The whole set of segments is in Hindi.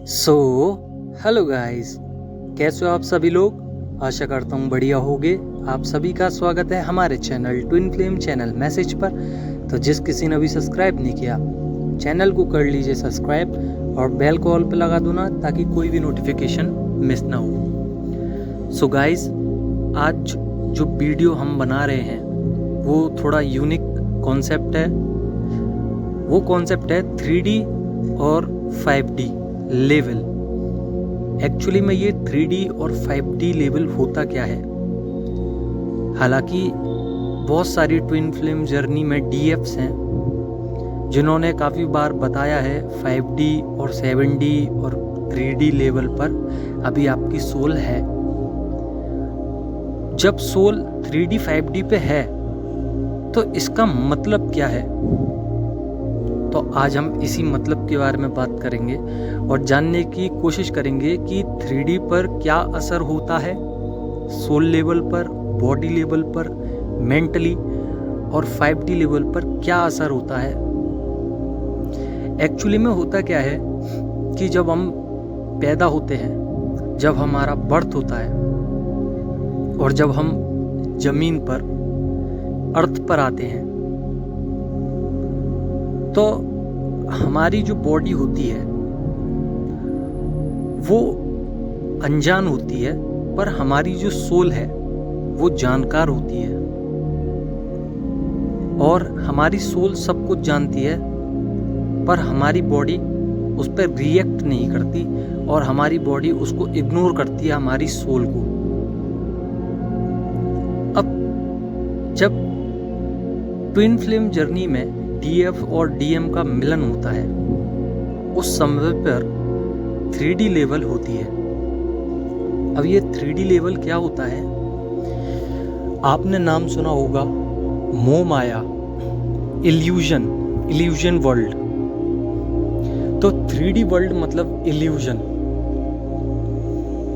सो हेलो गाइस, कैसे हो आप सभी लोग। आशा करता हूँ बढ़िया होगे। आप सभी का स्वागत है हमारे channel twin flame channel message पर। तो जिस किसी ने भी सब्सक्राइब नहीं किया चैनल को कर लीजिए सब्सक्राइब और बेल को ऑल पे लगा दो ना, ताकि कोई भी नोटिफिकेशन मिस ना हो। सो गाइस, आज जो वीडियो हम बना रहे हैं वो थोड़ा यूनिक कॉन्सेप्ट है। वो कॉन्सेप्ट है 3D और 5D लेवल। एक्चुअली में ये 3D और 5D लेवल होता क्या है। हालांकि बहुत सारी ट्विन फ्लेम जर्नी में DFs हैं जिन्होंने काफ़ी बार बताया है 5D और 7D और 3D लेवल पर अभी आपकी सोल है। जब सोल 3D 5D पे है तो इसका मतलब क्या है। तो आज हम इसी मतलब के बारे में बात करेंगे और जानने की कोशिश करेंगे कि 3D पर क्या असर होता है, सोल लेवल पर, बॉडी लेवल पर, मेंटली, और 5D लेवल पर क्या असर होता है। एक्चुअली में होता क्या है कि जब हम पैदा होते हैं, जब हमारा बर्थ होता है और जब हम जमीन पर, अर्थ पर आते हैं, तो हमारी जो बॉडी होती है वो अनजान होती है, पर हमारी जो सोल है वो जानकार होती है। और हमारी सोल सब कुछ जानती है, पर हमारी बॉडी उस पर रिएक्ट नहीं करती और हमारी बॉडी उसको इग्नोर करती है, हमारी सोल को। अब जब ट्विन फ्लेम जर्नी में DF और DM का मिलन होता है, उस समय पर 3D लेवल होती है। अब ये 3D लेवल क्या होता है, आपने नाम सुना होगा मोह माया, इल्यूजन वर्ल्ड। तो 3D वर्ल्ड मतलब इल्यूजन।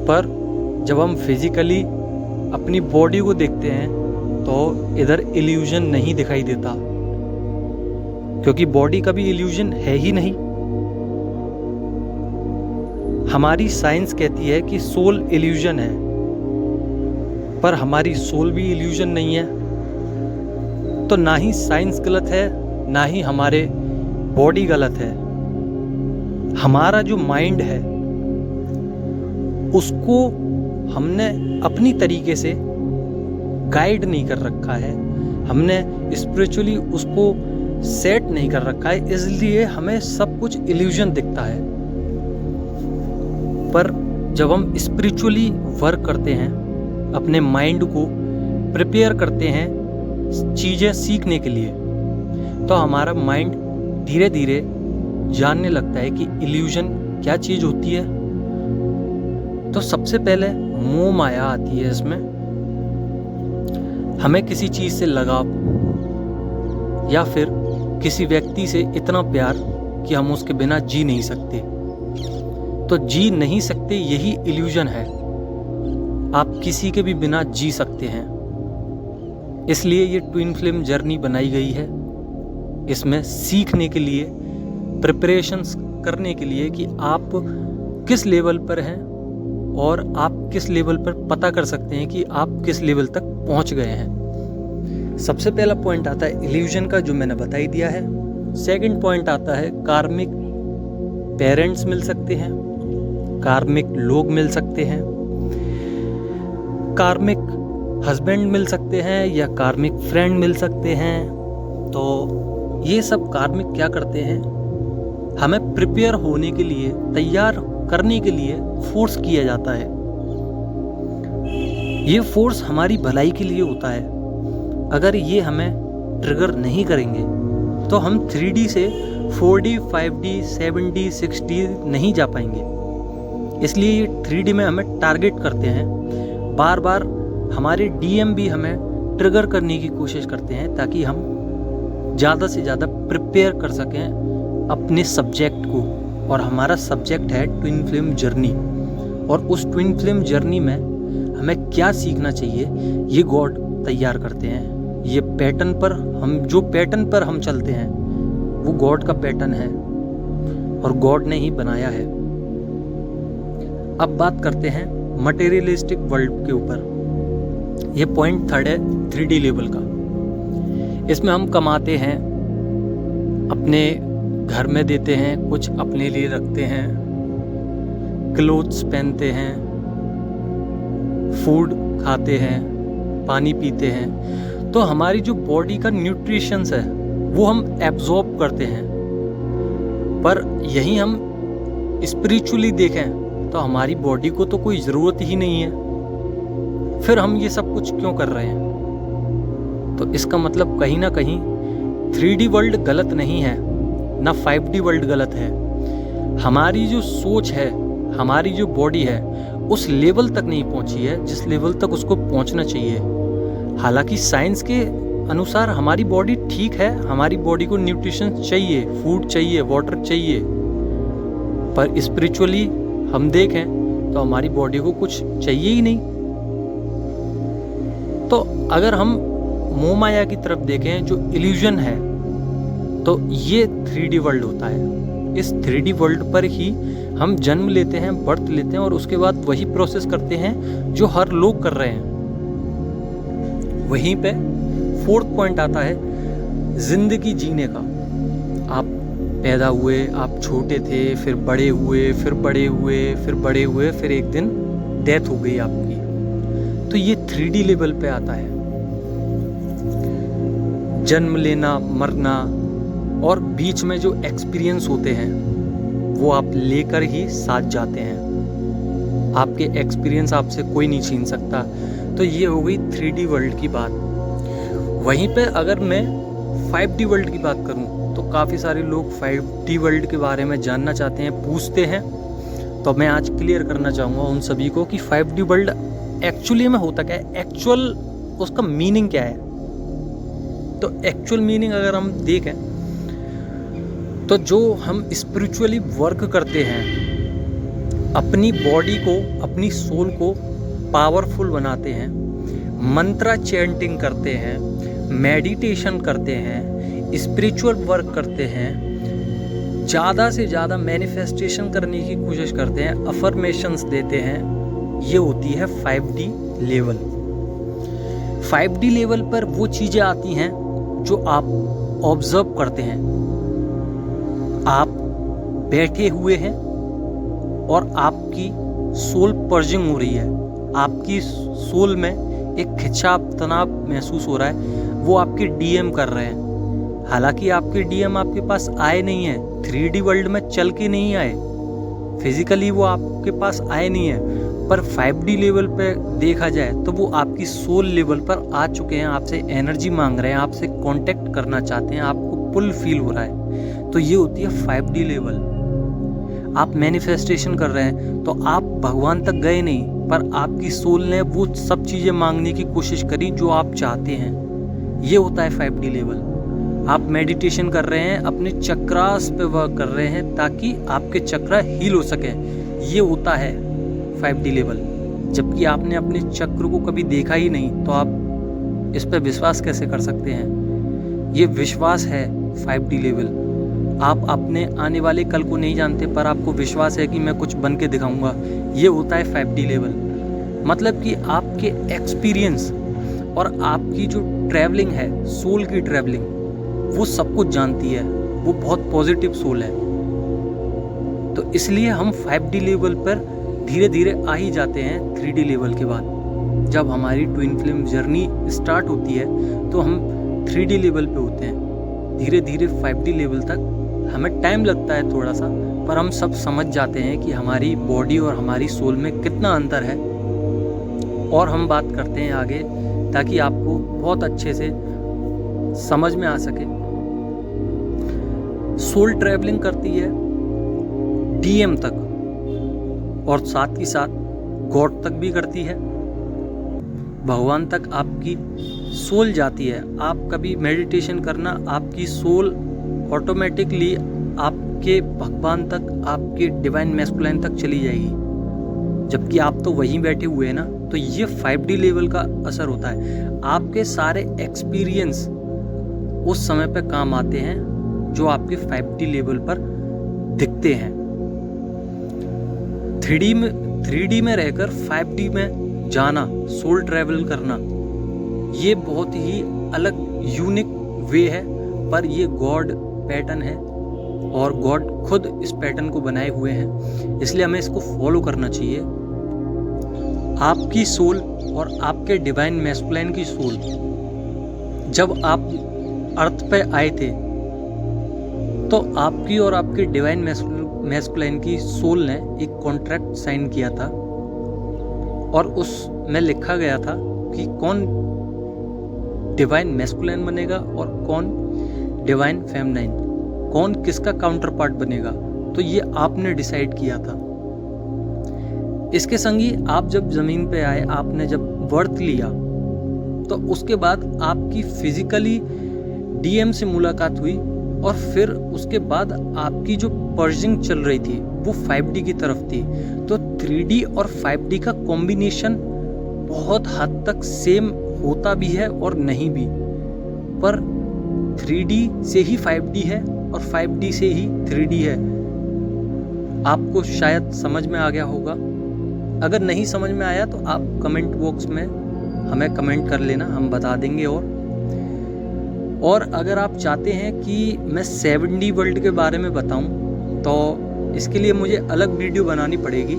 पर जब हम फिजिकली अपनी बॉडी को देखते हैं तो इधर इल्यूजन नहीं दिखाई देता, क्योंकि बॉडी का भी इल्यूजन है ही नहीं। हमारी साइंस कहती है कि सोल इल्यूजन है, पर हमारी सोल भी इल्यूजन नहीं है। तो ना ही साइंस गलत है, ना ही हमारे बॉडी गलत है। हमारा जो माइंड है उसको हमने अपनी तरीके से गाइड नहीं कर रखा है, हमने स्पिरिचुअली उसको सेट नहीं कर रखा है, इसलिए हमें सब कुछ इल्यूजन दिखता है। पर जब हम स्पिरिचुअली वर्क करते हैं, अपने माइंड को प्रिपेयर करते हैं चीज़ें सीखने के लिए, तो हमारा माइंड धीरे धीरे जानने लगता है कि इल्यूजन क्या चीज़ होती है। तो सबसे पहले मोह माया आती है इसमें। हमें किसी चीज़ से लगाव या फिर किसी व्यक्ति से इतना प्यार कि हम उसके बिना जी नहीं सकते। तो जी नहीं सकते, यही इल्यूजन है। आप किसी के भी बिना जी सकते हैं, इसलिए ये ट्विन फ्लेम जर्नी बनाई गई है। इसमें सीखने के लिए, प्रिपरेशंस करने के लिए कि आप किस लेवल पर हैं और आप किस लेवल पर पता कर सकते हैं कि आप किस लेवल तक पहुंच गए हैं। सबसे पहला पॉइंट आता है इल्यूजन का, जो मैंने बता ही दिया है। सेकंड पॉइंट आता है कार्मिक पेरेंट्स मिल सकते हैं, कार्मिक लोग मिल सकते हैं, कार्मिक हस्बैंड मिल सकते हैं या कार्मिक फ्रेंड मिल सकते हैं। तो ये सब कार्मिक क्या करते हैं, हमें प्रिपेयर होने के लिए, तैयार करने के लिए फोर्स किया जाता है। ये फोर्स हमारी भलाई के लिए होता है। अगर ये हमें ट्रिगर नहीं करेंगे तो हम 3D से 4D, 5D, 7D, 6D नहीं जा पाएंगे। इसलिए ये 3D में हमें टारगेट करते हैं। बार बार हमारे DM भी हमें ट्रिगर करने की कोशिश करते हैं, ताकि हम ज़्यादा से ज़्यादा प्रिपेयर कर सकें अपने सब्जेक्ट को। और हमारा सब्जेक्ट है ट्विन फ्लेम जर्नी। और उस ट्विन फ्लेम जर्नी में हमें क्या सीखना चाहिए, ये गॉड तैयार करते हैं। ये पैटर्न पर जो पैटर्न पर हम चलते हैं वो गॉड का पैटर्न है और गॉड ने ही बनाया है। अब बात करते हैं मटेरियलिस्टिक वर्ल्ड के ऊपर। ये पॉइंट थर्ड है 3D लेवल का। इसमें हम कमाते हैं, अपने घर में देते हैं, कुछ अपने लिए रखते हैं, क्लोथ्स पहनते हैं, फूड खाते हैं, पानी पीते हैं। तो हमारी जो बॉडी का न्यूट्रिशंस है वो हम एब्जॉर्ब करते हैं। पर यहीं हम स्पिरिचुअली देखें तो हमारी बॉडी को तो कोई ज़रूरत ही नहीं है, फिर हम ये सब कुछ क्यों कर रहे हैं? तो इसका मतलब कहीं ना कहीं 3D वर्ल्ड गलत नहीं है, ना 5D वर्ल्ड गलत है। हमारी जो सोच है, हमारी जो बॉडी है, उस लेवल तक नहीं पहुंची है जिस लेवल तक उसको पहुंचना चाहिए। हालांकि साइंस के अनुसार हमारी बॉडी ठीक है, हमारी बॉडी को न्यूट्रिशन चाहिए, फूड चाहिए, वाटर चाहिए, पर स्पिरिचुअली हम देखें तो हमारी बॉडी को कुछ चाहिए ही नहीं। तो अगर हम मोह माया की तरफ देखें, जो इल्यूजन है, तो ये 3D वर्ल्ड होता है। इस 3D वर्ल्ड पर ही हम जन्म लेते हैं, बर्थ लेते हैं और उसके बाद वही प्रोसेस करते हैं जो हर लोग कर रहे हैं। वहीं पे 4th पॉइंट आता है जिंदगी जीने का। आप पैदा हुए, आप छोटे थे, फिर बड़े हुए, फिर बड़े हुए, फिर बड़े हुए, फिर एक दिन डेथ हो गई आपकी। तो ये 3D लेवल पे आता है। जन्म लेना, मरना और बीच में जो एक्सपीरियंस होते हैं वो आप लेकर ही साथ जाते हैं। आपके एक्सपीरियंस आपसे कोई नहीं छीन सकता। तो ये हो गई 3D वर्ल्ड की बात। वहीं पे अगर मैं 5D वर्ल्ड की बात करूं तो काफ़ी सारे लोग 5D वर्ल्ड के बारे में जानना चाहते हैं, पूछते हैं। तो मैं आज क्लियर करना चाहूँगा उन सभी को कि 5D वर्ल्ड एक्चुअली में होता क्या है, एक्चुअल उसका मीनिंग क्या है। तो एक्चुअल मीनिंग अगर हम देखें तो जो हम स्पिरिचुअली वर्क करते हैं, अपनी बॉडी को, अपनी सोल को पावरफुल बनाते हैं, मंत्रा चैंटिंग करते हैं, मेडिटेशन करते हैं, स्पिरिचुअल वर्क करते हैं, ज़्यादा से ज़्यादा मैनिफेस्टेशन करने की कोशिश करते हैं, अफर्मेशंस देते हैं, ये होती है 5D लेवल। 5D लेवल पर वो चीज़ें आती हैं जो आप ऑब्जर्व करते हैं। आप बैठे हुए हैं और आपकी सोल पर्जिंग हो रही है, आपकी सोल में एक खिंचाव, तनाव महसूस हो रहा है, वो आपके डीएम कर रहे हैं। हालांकि आपके डीएम आपके पास आए नहीं है, 3D वर्ल्ड में चल के नहीं आए, फिजिकली वो आपके पास आए नहीं है, पर 5D लेवल पे देखा जाए तो वो आपकी सोल लेवल पर आ चुके हैं, आपसे एनर्जी मांग रहे हैं, आपसे कांटेक्ट करना चाहते हैं, आपको पुल फील हो रहा है। तो ये होती है 5D लेवल। आप मैनिफेस्टेशन कर रहे हैं तो आप भगवान तक गए नहीं, पर आपकी सोल ने वो सब चीज़ें मांगने की कोशिश करी जो आप चाहते हैं। ये होता है 5D लेवल। आप मेडिटेशन कर रहे हैं, अपने चक्रास पे वर्क कर रहे हैं ताकि आपके चक्रा हील हो सके, ये होता है 5D लेवल। जबकि आपने अपने चक्र को कभी देखा ही नहीं तो आप इस पर विश्वास कैसे कर सकते हैं? ये विश्वास है 5D लेवल। आप अपने आने वाले कल को नहीं जानते, पर आपको विश्वास है कि मैं कुछ बन के दिखाऊंगा, ये होता है 5D लेवल। मतलब कि आपके एक्सपीरियंस और आपकी जो ट्रैवलिंग है, सोल की ट्रैवलिंग, वो सब कुछ जानती है, वो बहुत पॉजिटिव सोल है। तो इसलिए हम 5D लेवल पर धीरे धीरे आ ही जाते हैं 3D लेवल के बाद। जब हमारी ट्विन फ्लेम जर्नी स्टार्ट होती है तो हम 3D लेवल पे होते हैं। धीरे धीरे 5D लेवल तक हमें टाइम लगता है थोड़ा सा, पर हम सब समझ जाते हैं कि हमारी बॉडी और हमारी सोल में कितना अंतर है। और हम बात करते हैं आगे ताकि आपको बहुत अच्छे से समझ में आ सके। सोल ट्रैवलिंग करती है डीएम तक और साथ ही साथ गॉड तक भी करती है, भगवान तक आपकी सोल जाती है। आप कभी मेडिटेशन करना, आपकी सोल ऑटोमेटिकली आपके भगवान तक, आपके डिवाइन मैस्कुलाइन तक चली जाएगी, जबकि आप तो वहीं बैठे हुए हैं ना। तो ये 5D लेवल का असर होता है। आपके सारे एक्सपीरियंस उस समय पे काम आते हैं जो आपके 5D लेवल पर दिखते हैं। 3D में रहकर 5D में जाना, सोल ट्रैवल करना, ये बहुत ही अलग यूनिक वे है, पर ये गॉड पैटर्न है और गॉड खुद इस पैटर्न को बनाए हुए हैं, इसलिए हमें इसको फॉलो करना चाहिए। आपकी सोल और आपके डिवाइन मैस्कुलाइन की सोल जब आप अर्थ पे आए थे तो आपकी और आपके डिवाइन मैस्कुलाइन की सोल ने एक कॉन्ट्रैक्ट साइन किया था और उसमें लिखा गया था कि कौन डिवाइन मैस्कुलाइन बनेगा और कौन डिवाइन फेमिनाइन, कौन किसका काउंटर पार्ट बनेगा। तो ये आपने डिसाइड किया था। इसके संग ही आप जब जमीन पे आए, आपने जब बर्थ लिया, तो उसके बाद आपकी फिजिकली डीएम से मुलाकात हुई और फिर उसके बाद आपकी जो पर्जिंग चल रही थी वो 5D की तरफ थी। तो 3D और 5D का कॉम्बिनेशन बहुत हद तक सेम होता भी है और नहीं भी, पर 3D से ही 5D है और 5D से ही 3D है। आपको शायद समझ में आ गया होगा। अगर नहीं समझ में आया तो आप कमेंट बॉक्स में हमें कमेंट कर लेना, हम बता देंगे। और अगर आप चाहते हैं कि मैं 7D वर्ल्ड के बारे में बताऊं तो इसके लिए मुझे अलग वीडियो बनानी पड़ेगी।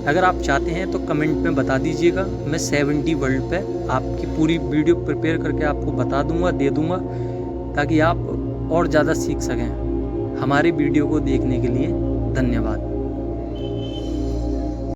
अगर आप चाहते हैं तो कमेंट में बता दीजिएगा, मैं 7D वर्ल्ड पे आपकी पूरी वीडियो प्रिपेयर करके आपको बता दूंगा, दे दूंगा, ताकि आप और ज़्यादा सीख सकें। हमारी वीडियो को देखने के लिए धन्यवाद।